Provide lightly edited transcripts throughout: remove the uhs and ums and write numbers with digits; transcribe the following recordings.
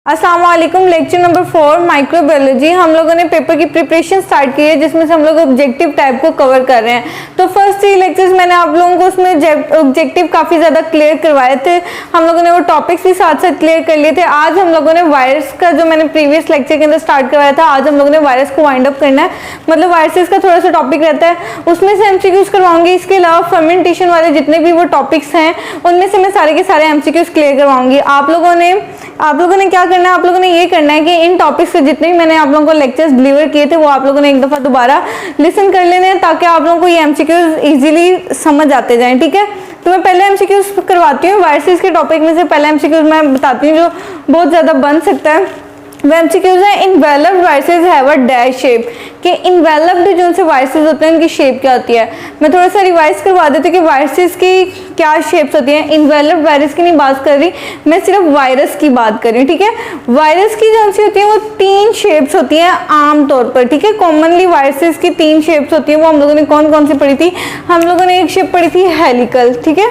अस्सलाम वालेकुम। Lecture number 4 microbiology. हम लोगों ने पेपर की प्रिपरेशन स्टार्ट की है जिसमें से हम लोग ऑब्जेक्टिव टाइप को कवर कर रहे हैं। तो फर्स्ट 3 लेक्चर्स मैंने आप लोगों को उसमें ऑब्जेक्टिव काफ़ी ज़्यादा क्लियर करवाए थे। हम लोगों ने वो टॉपिक्स भी साथ साथ क्लियर कर लिए थे। आज हम लोगों ने वायरस का जो मैंने प्रीवियस लेक्चर के अंदर स्टार्ट करवाया था, आज हम लोगों ने वायरस को वाइंड अप करना है। मतलब वायरसेस का थोड़ा सा टॉपिक रहता है, उसमें से एमसीक्यूज करवाऊंगी। इसके अलावा फर्मेंटेशन वाले जितने भी वो टॉपिक्स हैं उनमें से मैं सारे के सारे एमसीक्यूज क्लियर करवाऊंगी। आप लोगों ने क्या करना है, आप लोगों ने ये करना है कि इन टॉपिक्स से जितने भी मैंने आप लोगों को लेक्चर्स डिलीवर किए थे वो आप लोगों ने एक दफा दोबारा लिसन कर लेने हैं ताकि आप लोगों को ये एमसीक्यूज इजीली समझ आते जाएं। ठीक है, तो मैं पहले एमसीक्यूज करवाती हूँ। वायरसेस के टॉपिक में से पहला एमसीक्यूज मैं बताती हूँ जो बहुत ज्यादा बन सकता है। वो एमसीक्यूज है, enveloped viruses have a dash shape. कि इन्वेलप्ड जो से वायरसेस होते हैं उनकी शेप क्या होती है। मैं थोड़ा सा रिवाइज करवा देती हूँ कि वायरसेस की क्या शेप्स होती हैं। इन्वेलप्ड वायरस की नहीं बात कर रही, मैं सिर्फ वायरस की बात कर रही हूँ। ठीक है, वायरस की जो सी होती है वो 3 शेप्स होती हैं आमतौर पर। ठीक है, कॉमनली वायरसेस की 3 शेप्स होती हैं। वो हम लोगों ने कौन कौन सी पढ़ी थी? हम लोगों ने एक शेप पढ़ी थी हेलिकल, ठीक है,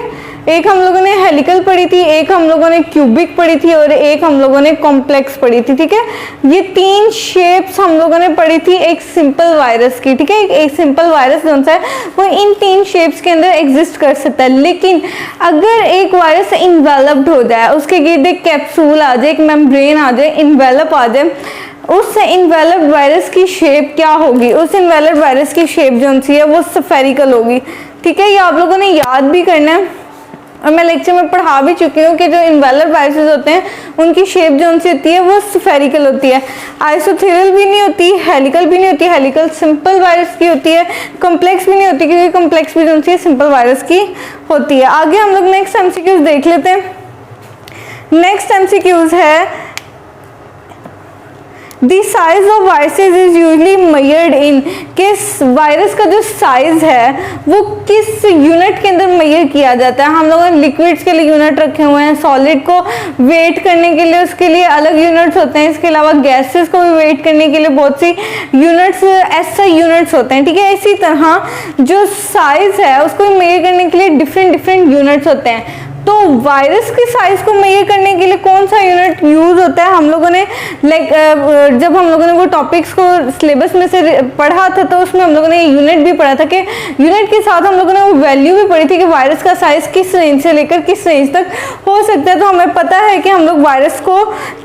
एक हम लोगों ने हेलिकल पढ़ी थी, एक हम लोगों ने क्यूबिक पढ़ी थी और एक हम लोगों ने कॉम्प्लेक्स पढ़ी थी। ठीक है, ये 3 शेप्स हम लोगों ने पढ़ी थी एक सिंपल वायरस की। ठीक है, एक सिंपल वायरस जो है वो इन 3 शेप्स के अंदर एग्जिस्ट कर सकता है। लेकिन अगर एक वायरस इन्वेलप्ड हो जाए, उसके गिर्द एक कैप्सूल आ जाए, एक मेम्ब्रेन आ जाए, इन्वेलप आ जाए, उस इन्वेलप्ड वायरस की शेप क्या होगी? उस इन्वेलप्ड वायरस की शेप जो है वो स्फेरिकल होगी। ठीक है, ये आप लोगों ने याद भी करना है और मैं लेक्चर में पढ़ा भी चुकी हूँ कि जो इन्वेलप्ड वायरसेस होते हैं उनकी शेप जो होती है वो स्फेरिकल होती है। आइसोथेरियल भी नहीं होती, हेलिकल भी नहीं होती, हेलिकल सिंपल वायरस की होती है, कॉम्प्लेक्स भी नहीं होती क्योंकि कॉम्प्लेक्स भी जो है सिंपल वायरस की होती है। आगे हम लोग नेक्स्ट एमसीक्यूज देख लेते हैं। नेक्स्ट एमसीक्यूज है The size of viruses is usually measured in। किस वायरस का जो साइज है वो किस यूनिट के अंदर मेजर किया जाता है? हम लोगों ने लिक्विड्स के लिए यूनिट रखे हुए हैं, सॉलिड को वेट करने के लिए उसके लिए अलग यूनिट्स होते हैं, इसके अलावा गैसेस को भी वेट करने के लिए बहुत सी यूनिट्स ऐसा यूनिट्स होते हैं। ठीक है, इसी तरह जो साइज है उसको मेजर करने के लिए डिफरेंट यूनिट्स होते हैं। तो वायरस के साइज को मेजर करने के लिए कौन सा यूनिट यूज होता है? हम लोगों ने जब हम लोगों ने वो टॉपिक्स को सिलेबस में से पढ़ा था तो उसमें हम लोगों ने यूनिट भी पढ़ा था कि यूनिट के साथ हम लोगों ने वो वैल्यू भी पढ़ी थी कि वायरस का साइज किस रेंज से लेकर किस रेंज तक हो सकता है। तो हमें पता है कि हम लोग वायरस को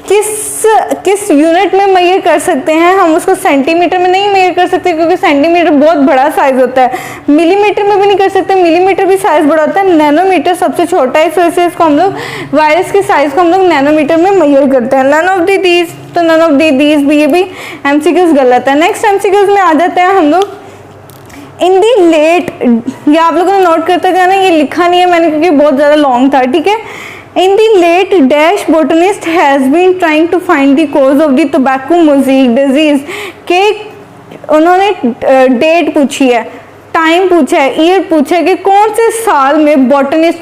किस यूनिट में मेजर कर सकते हैं। हम उसको सेंटीमीटर में नहीं मेजर कर सकते क्योंकि सेंटीमीटर बहुत बड़ा साइज होता है। मिलीमीटर में भी नहीं कर सकते, मिलीमीटर भी साइज बड़ा होता है। नैनोमीटर सबसे छोटा है, इस वजह से इसको हम लोग वायरस के साइज को हम लोग नैनोमीटर में मेजर करते हैं। नन ऑफ दीज, तो नन ऑफ दीज भी, ये भी एमसीक्यूज गलत है। नेक्स्ट एमसीक्यूज में आ जाते हैं हम लोग। इन दी लेट, ये आप लोगों ने नोट करते जाना, ये लिखा नहीं है मैंने क्योंकि बहुत ज्यादा लॉन्ग था। ठीक है, in the late dash botanist has been trying to find the cause of the tobacco mosaic disease। के उन्होंने डेट पूछी है, टाइम पूछा है, ईयर पूछा है कि कौन से साल में बॉटनिस्ट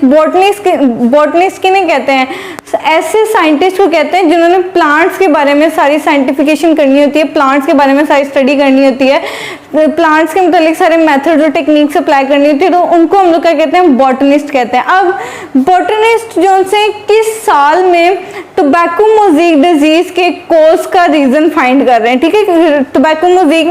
किन्हें कहते हैं? ऐसे साइंटिस्ट को कहते हैं जिन्होंने प्लांट्स के बारे में सारी साइंटिफिकेशन करनी होती है, प्लांट्स के बारे में सारी स्टडी करनी होती है, प्लांट्स के मतलब सारे मेथड और टेक्निक्स अप्लाई करनी होती है, तो उनको हम लोग क्या कहते हैं? बॉटनिस्ट कहते हैं। अब बॉटनिस्ट जो से किस साल में टोबैको मोज़ेक डिजीज के कोज का रीजन फाइंड कर रहे हैं? ठीक है, टोबैको मोज़ेक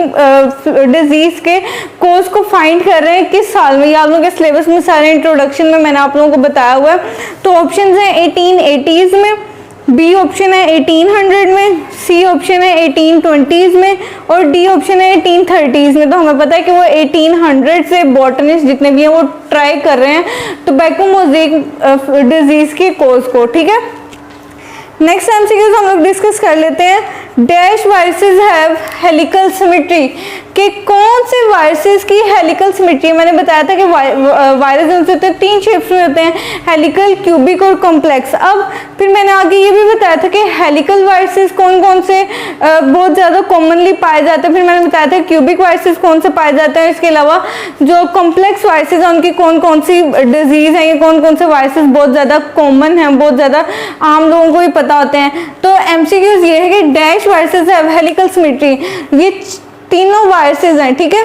डिजीज के कोज को फाइंड कर रहे हैं किस साल में? ये आप लोगों के सिलेबस में सारे इंट्रोडक्शन में मैंने आप लोगों को बताया हुआ है। तो ऑप्शन है 1880s में, बी ऑप्शन है 1800 में, सी ऑप्शन है 1820s में और डी ऑप्शन है 1830s में। तो हमें पता है कि वो 1800 से बॉटनिस्ट जितने भी हैं वो ट्राई कर रहे हैं टोबैको मोज़ेक डिजीज के कोज को। ठीक है, नेक्स्ट एमसीक्यूज हम लोग डिस्कस कर लेते हैं। Dash viruses have helical symmetry. कि कौन से वायरसेस की हेलिकल सिमेट्री? मैंने बताया था कि वायरस जो होते हैं 3 शेप्स में होते हैं, हेलिकल, क्यूबिक और कॉम्प्लेक्स। अब फिर मैंने आगे ये भी बताया था कि हेलिकल वायरसेस कौन कौन से बहुत ज़्यादा कॉमनली पाए जाते हैं। फिर मैंने बताया था क्यूबिक वायरसेस कौन से पाए जाते हैं, इसके अलावा जो कॉम्प्लेक्स वायरसेस हैं उनकी कौन कौन सी डिजीज हैं, ये कौन कौन से वायरसेस बहुत ज़्यादा कॉमन हैं, बहुत ज़्यादा आम लोगों को भी पता होते हैं। तो एमसीक्यूज ये है कि dash viruses have helical symmetry, ये तीनों वायरसेस हैं। ठीक है,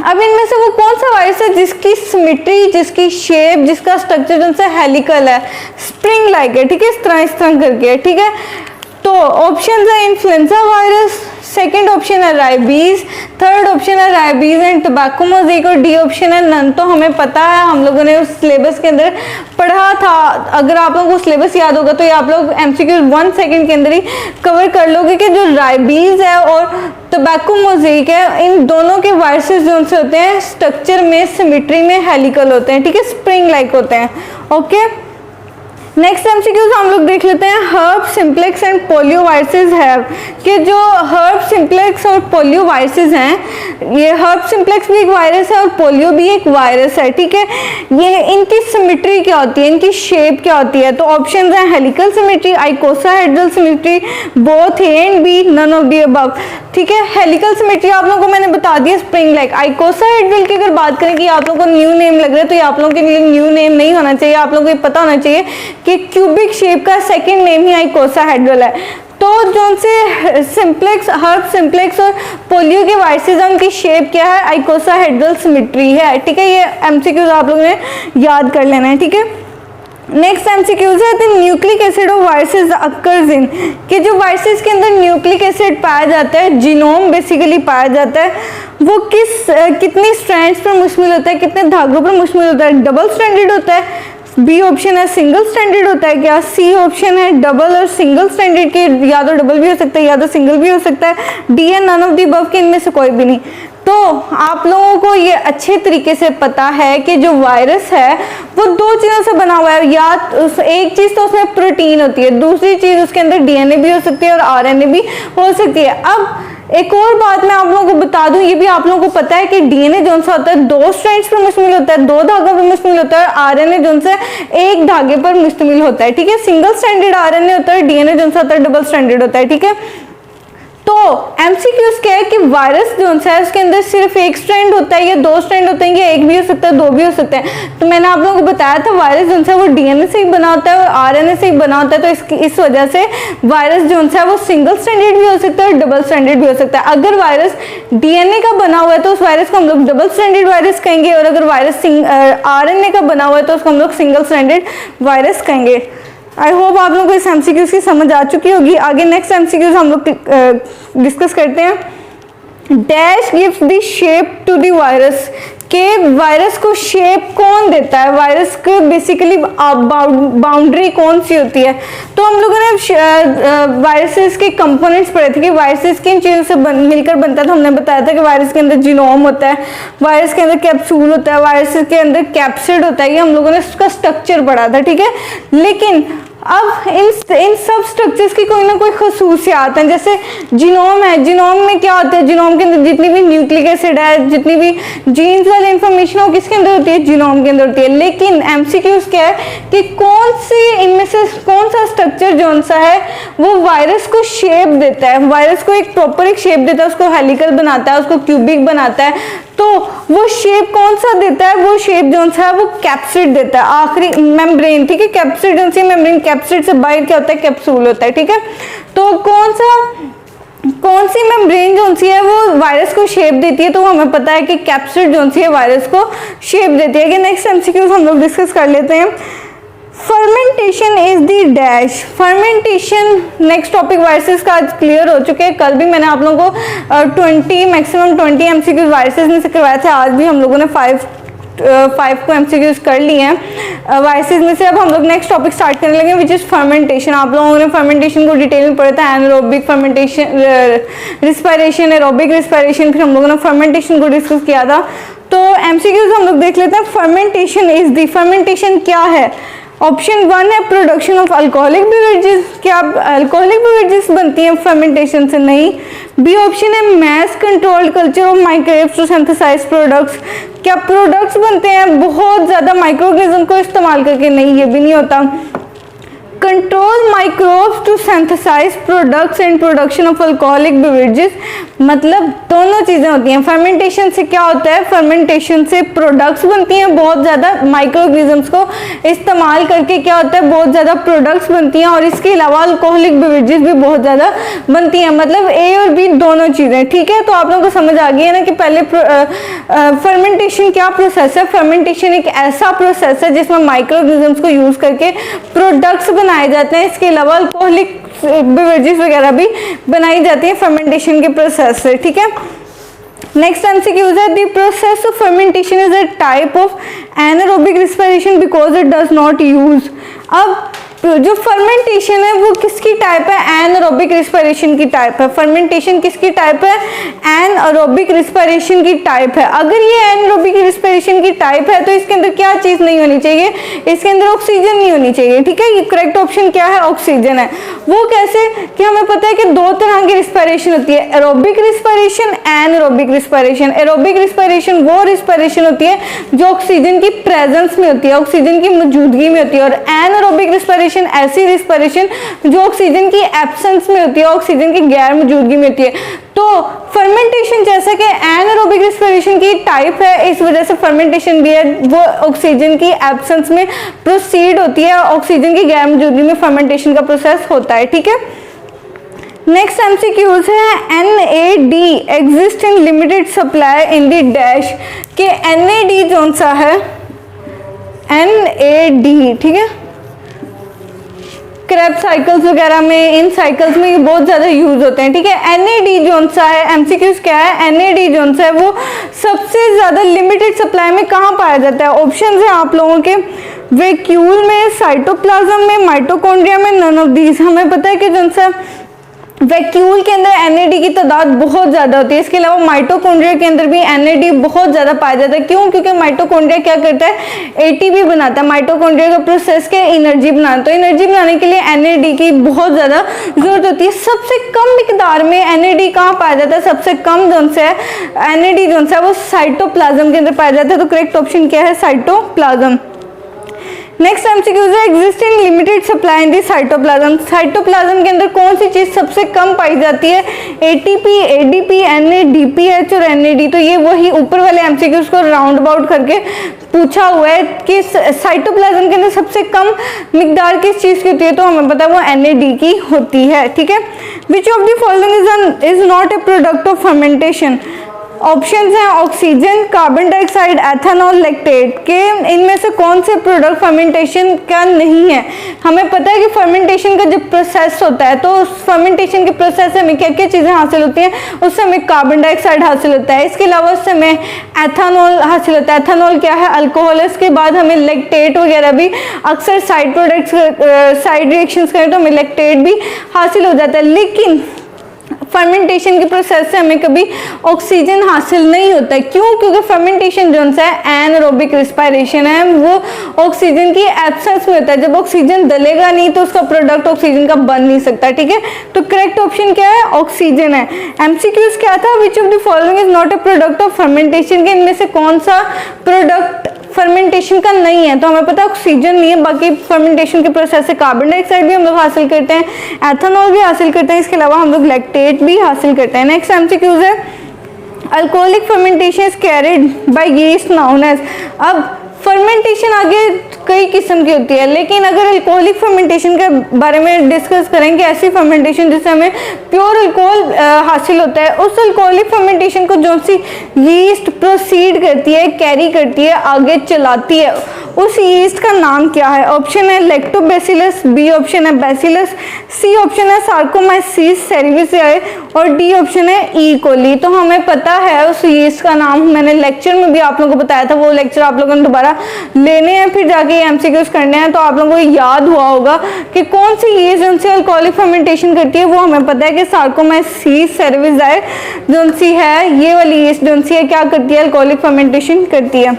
अब इनमें से वो कौन सा वायरस है जिसकी सिमेट्री, जिसकी शेप, जिसका स्ट्रक्चर जो है हेलिकल है, स्प्रिंग लाइक है। ठीक है, इस तरह करके। ठीक है, तो ऑप्शन है इन्फ्लुएंजा वायरस, सेकेंड ऑप्शन है राइबीज, थर्ड ऑप्शन है राइबीज एंड टोबैको मोज़ेक और डी ऑप्शन है नन। तो हमें पता है, हम लोगों ने उस सिलेबस के अंदर पढ़ा था। अगर आप लोगों को सिलेबस याद होगा तो ये आप लोग एमसीक्यू 1 सेकंड के अंदर ही कवर कर लोगे कि जो राइबीज है और टोबैको मोज़ेक है, इन दोनों के वायरसेस जो से होते हैं स्ट्रक्चर में, सिमेट्री में हेलिकल होते हैं, ठीक है, स्प्रिंग लाइक होते हैं। ओके, नेक्स्ट एमसीक्यूज हम लोग देख लेते हैं। Herb simplex and polio viruses have, कि जो हर्ब सिंप्लेक्स और पोलियो वायरसेस हैं, ये हर्ब सिंप्लेक्स भी एक वायरस है और पोलियो भी एक वायरस है, ठीक है। ये इनकी सिमेट्री क्या होती है, इनकी शेप क्या होती है? तो ऑप्शन हैं helical symmetry, icosahedral symmetry, both A and B, none of the above, ठीक है। हेलिकल सिमेट्री आप लोगों को मैंने बता दिया, स्प्रिंग लाइक। आइकोसाहेड्रल की अगर बात करें कि आप लोगों को न्यू नेम लग रहा है, तो ये आप लोगों के लिए न्यू नेम नहीं होना चाहिए, आप लोगों को पता होना चाहिए कि क्यूबिक शेप का सेकंड नेम ही आइकोसाहेड्रल है। तो जो से सिंप्लेक्स, हर्ब सिंप्लेक्स और पोलियो के वायरसेस, उनकी शेप क्या है? आइकोसाहेड्रल सिमेट्री है, ठीक है। ये एमसीक्यूज आप लोगों ने याद कर लेना है, ठीक है। नेक्स्ट एमसीक्यूज है the nucleic acid of viruses occurs in, कि जो वायरसेस के अंदर न्यूक्लिक एसिड पाया जाता है, जीनोम बेसिकली पाया जाता है, वो कितनी स्ट्रैंड्स पर मुश्तमिल होता है, कितने धागों पर मुश्तमिल होता है? डबल स्ट्रैंडेड होता है। बी ऑप्शन है सिंगल स्टैंडर्ड होता है क्या? सी ऑप्शन है डबल और सिंगल स्टैंडर्ड के, या तो डबल भी हो सकता है या तो सिंगल भी हो सकता है। डी है नन ऑफ दी अबव के, इनमें से कोई भी नहीं। तो आप लोगों को ये अच्छे तरीके से पता है कि जो वायरस है वो दो चीज़ों से बना हुआ है, या एक चीज़ तो उसमें प्रोटीन होती है, दूसरी चीज़ उसके अंदर डीएनए भी हो सकती है और आरएनए भी हो सकती है। अब एक और बात मैं आप लोगों को बता दूं, ये भी आप लोगों को पता है कि डीएनए जो सा होता है दो स्ट्रैंड्स पर मुश्तमिल होता है, दो धागों पर मुश्तमिल होता है, और आरएनए जो सा एक धागे पर मुश्तमिल होता है, ठीक है। सिंगल स्ट्रैंडेड आरएनए होता है, डीएनए जो सा होता है डबल स्ट्रैंडेड होता है, ठीक है। तो एमसीक्यूज क्या है कि वायरस जो है उसके अंदर सिर्फ एक स्ट्रैंड होता है या दो स्ट्रैंड होते हैं, या एक भी हो सकता है, दो भी हो सकते हैं। तो मैंने आप लोगों को बताया था वायरस जो है वो डीएनए से ही बना होता है और आरएनए से ही बना होता है। तो इस वजह से वायरस जो है वो सिंगल स्ट्रैंडेड भी हो सकता है और डबल स्ट्रैंडेड भी हो सकता है। अगर वायरस डीएनए का बना हुआ है तो उस वायरस को हम लोग डबल स्ट्रैंडेड वायरस कहेंगे, और अगर वायरस आरएनए का बना हुआ है तो उसको हम लोग सिंगल स्ट्रैंडेड वायरस कहेंगे। आई होप आप लोगों को इस एमसीक्यूज की समझ आ चुकी होगी। आगे नेक्स्ट एमसीक्यूज हम लोग डिस्कस करते हैं। Dash gives the shape to the virus, के वायरस को शेप कौन देता है? वायरस को बेसिकली बाउंड्री कौन सी होती है? तो हम लोगों ने वायरसेस के कंपोनेंट्स पढ़े थे कि वायरसेस किन चीज़ों से मिलकर बनता है। तो हमने बताया था कि वायरस के अंदर जीनोम होता है, वायरस के अंदर कैप्सूल होता है, वायरस के अंदर कैप्सिड होता है। ये हम लोगों ने उसका स्ट्रक्चर पढ़ा था, ठीक है। लेकिन अब इन सब स्ट्रक्चर्स की कोई ना कोई खसूसियात हैं। जैसे जीनोम है, जीनोम में क्या होता है? जीनोम के अंदर जितनी भी न्यूक्लिक एसिड है, जितनी भी जीन्स वाली इंफॉर्मेशन हो, किसके अंदर होती है? जीनोम के अंदर होती है। लेकिन एमसीक्यूज क्या है कि कौन सी इनमें से कौन सा स्ट्रक्चर जो सा है वो वायरस को शेप देता है, वायरस को एक प्रॉपर एक शेप देता है, उसको हेलिकल बनाता है, उसको क्यूबिक बनाता है। तो वो शेप कौन सा देता है? वो शेप जो है वो कैप्सिड देता है, आखिरी मेम्ब्रेन, ठीक है। कैप्सिड जो सी मेम्ब्रेन, कैप्सिड से बाहर क्या होता है? कैप्सूल होता है, ठीक है। तो कौन सी मेम्ब्रेन जो सी है वो वायरस को शेप देती है? तो हमें पता है कि कैप्सिड जो सी है वायरस को शेप देती है। कि नेक्स्ट एमसीक्यूज हम लोग डिस्कस कर लेते हैं। Fermentation is the dash. Fermentation next topic viruses का आज क्लियर हो चुके हैं। कल भी मैंने आप लोगों को 20 मैक्सिमम 20 एमसीक्यूज वायरसेस में से करवाए थे। आज भी हम लोगों ने 5 को एमसीक्यूज कर लिए हैं वायरसेस में से। अब हम लोग नेक्स्ट टॉपिक स्टार्ट करने लगे विच इज फर्मेंटेशन। आप लोगों ने फर्मेंटेशन को डिटेल में पढ़ा था, anaerobic fermentation, respiration, aerobic respiration, फिर हम लोगों ने फर्मेंटेशन को डिस्कस किया था। तो एमसीक्यूज हम लोग देख लेते हैं। फर्मेंटेशन इज दी, फर्मेंटेशन क्या है? ऑप्शन 1 है प्रोडक्शन ऑफ अल्कोहलिक बेवरेजेस। क्या अल्कोहलिक बेवरेजेस बनती हैं फर्मेंटेशन से? नहीं। बी ऑप्शन है mass controlled culture of microbes to synthesize products. क्या प्रोडक्ट्स बनते हैं बहुत ज्यादा माइक्रोऑर्गेनिज्म को इस्तेमाल करके? नहीं, ये भी नहीं होता। Control microbes to synthesize products and production of alcoholic beverages, मतलब दोनों चीजें होती हैं। फर्मेंटेशन से क्या होता है? फर्मेंटेशन से प्रोडक्ट्स बनती हैं बहुत ज्यादा, माइक्रोऑर्गेनिजम्स को इस्तेमाल करके क्या होता है? बहुत ज्यादा प्रोडक्ट्स बनती हैं, और इसके अलावा अल्कोहलिक बेवरेजेस भी बहुत ज्यादा बनती हैं। मतलब ए और बी दोनों चीजें, ठीक है। तो आप लोगों को समझ आ गई है ना कि पहले फर्मेंटेशन क्या प्रोसेस है? फर्मेंटेशन एक ऐसा प्रोसेस है जिसमें माइक्रोऑर्गेनिजम्स को यूज करके प्रोडक्ट्स बनाए जाते हैं। इसके अलावा अल्कोहलिक बेवरेजेस वगैरह भी बनाई जाती है फर्मेंटेशन के प्रोसेस से, ठीक है। नेक्स्ट एमसीक्यूज है, the process of fermentation is a type of anaerobic respiration because it does not use. अब जो फर्मेंटेशन है वो किसकी टाइप है? एनारोबिक रिस्पिरेशन की टाइप है। फर्मेंटेशन किसकी टाइप है? एनारोबिक रिस्पिरेशन की टाइप है। अगर ये एनारोबिक रिस्पिरेशन की टाइप है तो इसके अंदर क्या चीज नहीं होनी चाहिए? इसके अंदर ऑक्सीजन नहीं होनी चाहिए, ठीक है। ये करेक्ट ऑप्शन क्या है? ऑक्सीजन है। वो कैसे कि हमें पता है कि दो तरह की रिस्पिरेशन होती है, aerobic respiration, anaerobic respiration. Aerobic respiration वो रिस्पिरेशन होती है जो ऑक्सीजन की प्रेजेंस में होती है, ऑक्सीजन की मौजूदगी में होती है, और एनारोबिक रिस्पिरेशन ऐसी रिस्पिरेशन जो ऑक्सीजन की एब्सेंस में होती है, ऑक्सीजन की गैर मौजूदगी में होती है। तो फर्मेंटेशन जैसा कि एनारोबिक रिस्पिरेशन की टाइप है, इस वजह से फर्मेंटेशन भी है वो ऑक्सीजन की एब्सेंस में प्रोसीड होती है, ऑक्सीजन की गैर मौजूदगी में फर्मेंटेशन का प्रोसेस होता है, ठीक है। नेक्स्ट एमसीक्यूज है, NAD exist in limited supply in the dash. के NAD कौन सा है? NAD, ठीक है। क्रैब साइकिल्स वगैरह में, इन साइकिल्स में ये बहुत ज़्यादा यूज होते हैं, ठीक है। NAD जोन सा है, एमसीक्यूज क्या है? NAD जोन सा है वो सबसे ज़्यादा लिमिटेड सप्लाई में कहाँ पाया जाता है? ऑप्शन है आप लोगों के, वैक्यूल में, साइटोप्लाज्म में, माइटोकॉन्ड्रिया में, नन ऑफ दीज। हमें पता है कि जोन सा वैक्यूल के अंदर NAD की तादाद बहुत ज़्यादा होती है। इसके अलावा माइटोकॉन्ड्रिया के अंदर भी NAD बहुत ज़्यादा पाया जाता है। क्यों? क्योंकि माइटोकॉन्ड्रिया क्या करता है? ATP बनाता है। माइटोकॉन्ड्रिया का प्रोसेस क्या है? एनर्जी बनाना। तो एनर्जी बनाने के लिए NAD की बहुत ज़्यादा जरूरत होती है। सबसे कम मिकदार में NAD कहाँ पाया जाता है? सबसे कम जोन से है NAD जोन से है वो साइटोप्लाज्म के अंदर पाया जाता है। तो करेक्ट ऑप्शन क्या है? साइटोप्लाज्म। नेक्स्ट एमसीक्यूज है, exist in limited supply in the cytoplasm. Cytoplasm के अंदर कौन सी चीज सबसे कम पाई जाती है? ATP, ADP, NADPH और NAD। तो ये वही ऊपर वाले एमसीक्यूज को राउंड अबाउट करके पूछा हुआ है कि साइटोप्लाज्म के अंदर सबसे कम मिकदार किस चीज की होती है? तो हमें पता है वो NAD की होती है, ठीक है। Which of the following is not a product of fermentation? Options हैं oxygen, carbon dioxide, ethanol, lactate. के इनमें से कौन से प्रोडक्ट फर्मेंटेशन का नहीं है? हमें पता है कि फर्मेंटेशन का जब प्रोसेस होता है तो उस फर्मेंटेशन के प्रोसेस से हमें क्या क्या चीज़ें हासिल होती हैं? उससे हमें कार्बन डाइऑक्साइड हासिल होता है, इसके अलावा उससे हमें एथेनॉल हासिल होता है। एथेनॉल क्या है? अल्कोहल। इसके बाद हमें लैक्टेट वगैरह भी, अक्सर साइड प्रोडक्ट्स, साइड रिएक्शंस करें तो हमें लैक्टेट भी हासिल हो जाता है। लेकिन फर्मेंटेशन के प्रोसेस से हमें कभी ऑक्सीजन हासिल नहीं होता है। क्यों? क्योंकि फर्मेंटेशन जो है एनारोबिक रिस्पायरेशन है, वो ऑक्सीजन की एब्सेंस में होता है। जब ऑक्सीजन डलेगा नहीं तो उसका प्रोडक्ट ऑक्सीजन का बन नहीं सकता, ठीक है। तो करेक्ट ऑप्शन क्या है? ऑक्सीजन है। एमसीक्यूज क्या था? विच of the following is not a product of fermentation? के इनमें से कौन सा प्रोडक्ट फर्मेंटेशन का नहीं है? तो हमें पता है ऑक्सीजन नहीं है। बाकी फर्मेंटेशन के प्रोसेस से कार्बन डाइऑक्साइड भी हम लोग हासिल करते हैं, एथेनॉल भी हासिल करते हैं, इसके अलावा हम लोग लैक्टेट भी हासिल करते हैं। नेक्स्ट एमसीक्यूज है, alcoholic fermentation is carried by yeast known as. अब फर्मेंटेशन आगे कई किस्म की होती है, लेकिन अगर अल्कोहलिक फर्मेंटेशन के बारे में डिस्कस करेंगे, ऐसी फर्मेंटेशन जिससे हमें प्योर अल्कोहल हासिल होता है, उस अल्कोहलिक फर्मेंटेशन को जो सी यीस्ट प्रोसीड करती है, कैरी करती है, आगे चलाती है, उस यीस्ट का नाम क्या है? ऑप्शन है लैक्टोबैसिलस, बी ऑप्शन है बैसिलस, सी ऑप्शन है सार्कोमाइसीस सेरेविसियाe और डी ऑप्शन है ई कोली। तो हमें पता है उस यीस्ट का नाम, मैंने लेक्चर में भी आप लोगों को बताया था, वो लेक्चर आप लोगों ने दोबारा लेने हैं, फिर जाके एमसीक्यूज करने हैं। तो आप लोगों को याद हुआ होगा कि कौन सी यीस्ट जो सी अल्कोहलिक फर्मेंटेशन करती है, वो हमें पता है कि सार्कोमाइसीस सेरेविसियाe जो सी है, ये वाली यीस्ट जो सी है क्या करती है? अल्कोहलिक फर्मेंटेशन करती है।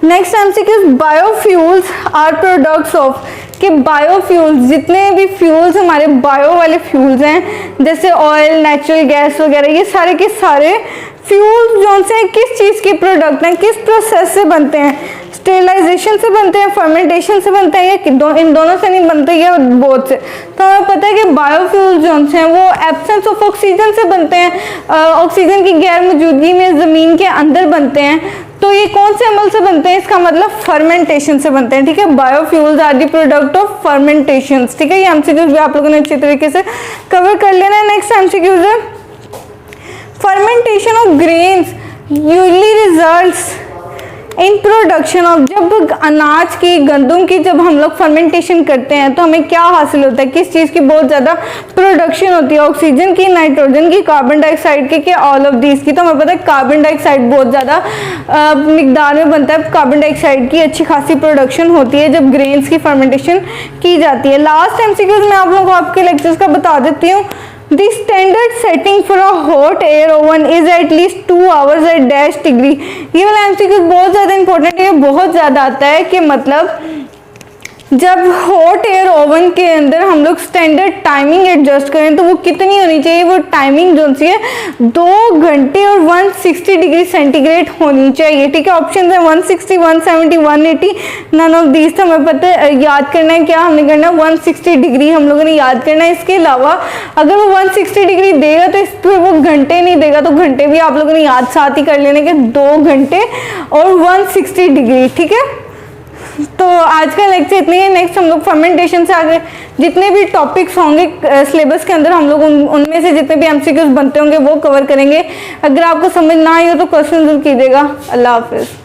Next MCQs, biofuels are products of. कि बायोफ्यूल्स, जितने भी फ्यूल्स हमारे बायो वाले फ्यूल्स हैं, जैसे ऑयल, नेचुरल गैस वगैरह, ये सारे के सारे फ्यूल्स जो से किस चीज़ के प्रोडक्ट हैं, किस प्रोसेस से बनते हैं? स्टेरिलाइजेशन से बनते हैं, फर्मेंटेशन से बनते हैं, या इन दोनों से नहीं बनते, या बोथ से? तो हमें पता है कि बायोफ्यूल्स जो हैं वो एब्सेंस ऑफ ऑक्सीजन से बनते हैं, ऑक्सीजन की गैर मौजूदगी में ज़मीन के अंदर बनते हैं। तो ये कौन से अमल से बनते हैं? इसका मतलब फर्मेंटेशन से बनते हैं, ठीक है। Biofuels are the product of fermentation, ठीक है। ये एमसीक्यूज भी आप लोगों ने अच्छी तरीके से कवर कर लेना है। नेक्स्ट एमसीक्यूज है, fermentation of grains usually results in production of, जब अनाज की, गंदम की जब हम लोग फर्मेंटेशन करते हैं तो हमें क्या हासिल होता है, किस चीज़ की बहुत ज़्यादा प्रोडक्शन होती है, ऑक्सीजन की, नाइट्रोजन की, कार्बन डाइऑक्साइड की, क्या ऑल ऑफ दीज की। तो हमें पता है कार्बन डाइऑक्साइड बहुत ज़्यादा मिकदार में बनता है, कार्बन डाइऑक्साइड की अच्छी खासी प्रोडक्शन होती है जब ग्रेन्स की फर्मेंटेशन की जाती है। लास्ट एमसीक्यूज मैं आप लोगों को आपके लेक्चर्स का बता देती हूँ। The standard setting for a hot air oven is at least 2 hours at dash degree। ये वाला एमसीक्यू बहुत ज़्यादा इंपॉर्टेंट है, बहुत ज़्यादा आता है कि मतलब जब हॉट एयर ओवन के अंदर हम लोग स्टैंडर्ड टाइमिंग एडजस्ट करें तो वो कितनी होनी चाहिए, वो टाइमिंग जो सी है 2 घंटे और 160 डिग्री सेंटीग्रेड होनी चाहिए। ठीक है, ऑप्शन है 160, 170, 180, नन ऑफ दीज। तो हमें पता है याद करना है, क्या हमने करना है 160 डिग्री हम लोगों ने याद करना है। इसके अलावा अगर वो 160 डिग्री देगा तो इस पर वो घंटे नहीं देगा, तो घंटे भी आप लोगों ने याद साथ ही कर लेने के 2 घंटे और 160 डिग्री। ठीक है, तो आज का लेक्चर इतनी है। नेक्स्ट हम लोग फर्मेंटेशन से आगे जितने भी टॉपिक्स होंगे सिलेबस के अंदर हम लोग उनमें से जितने भी एमसीक्यूज बनते होंगे वो कवर करेंगे। अगर आपको समझ ना आई हो तो क्वेश्चन जरूर कीजिएगा। अल्लाह हाफिज़।